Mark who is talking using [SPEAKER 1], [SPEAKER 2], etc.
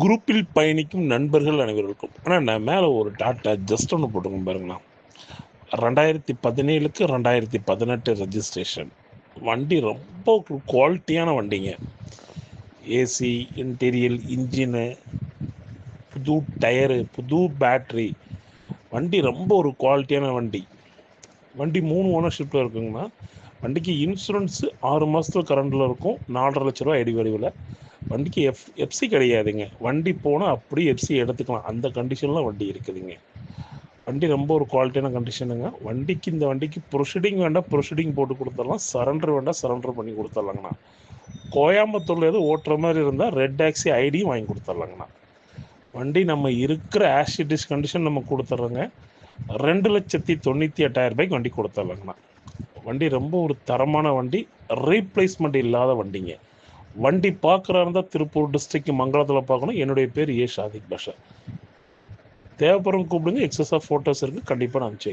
[SPEAKER 1] குரூப்பில் பயணிக்கும் நண்பர்கள் அனைவருக்கும். ஆனால் நான் மேலே ஒரு டாட்டா ஜஸ்ட் ஒன்று போட்டுங்க பாருங்கண்ணா. 2017க்கு 2018 ரெஜிஸ்ட்ரேஷன். வண்டி ரொம்ப குவாலிட்டியான வண்டிங்க. ஏசி, இன்டீரியல், இன்ஜினு, புது டயரு, புது பேட்ரி. வண்டி ரொம்ப ஒரு குவாலிட்டியான வண்டி. வண்டி 3 ஓனர்ஷிப்பில் இருக்குங்கண்ணா. வண்டிக்கு இன்சூரன்ஸு 6 மாதத்தில் கரண்டில் இருக்கும். 4,50,000 ரூபா ஐடி வடிவில். வண்டிக்கு எஃப்சி கிடையாதுங்க. வண்டி போனால் அப்படியே எஃப்சி எடுத்துக்கலாம். அந்த கண்டிஷனில் வண்டி இருக்குதுங்க. வண்டி ரொம்ப ஒரு குவாலிட்டியான கண்டிஷனுங்க. இந்த வண்டிக்கு ப்ரொசீடிங் வேண்டாம், ப்ரொசீடிங் போட்டு கொடுத்துடலாம். சரண்டர் வேண்டாம், சரண்டர் பண்ணி கொடுத்துட்லாங்கண்ணா. கோயம்புத்தூரில் எதுவும் ஓட்டுற மாதிரி இருந்தால் ரெட் டாக்ஸி ஐடியும் வாங்கி கொடுத்துட்லாங்கண்ணா. வண்டி நம்ம இருக்கிற ஆசிட்டிஸ் கண்டிஷன் நம்ம கொடுத்துட்றோங்க. 2,98,000 ரூபாய்க்கு வண்டி கொடுத்துட்லாங்கண்ணா. வண்டி ரொம்ப ஒரு தரமான வண்டி, ரீப்ளேஸ்மெண்ட் இல்லாத வண்டிங்க. வண்டி பார்க்குறா இருந்தால் திருப்பூர் டிஸ்ட்ரிக்ட் மங்களத்தில் பார்க்கணும். என்னுடைய பேர் ஷாதிக் பாஷா. தேவைப்படுறவங்க கூப்பிடுங்க. எக்ஸஸ் ஆஃப் ஃபோட்டோஸ் இருக்குது, கண்டிப்பாக நான் அனுப்பிச்சு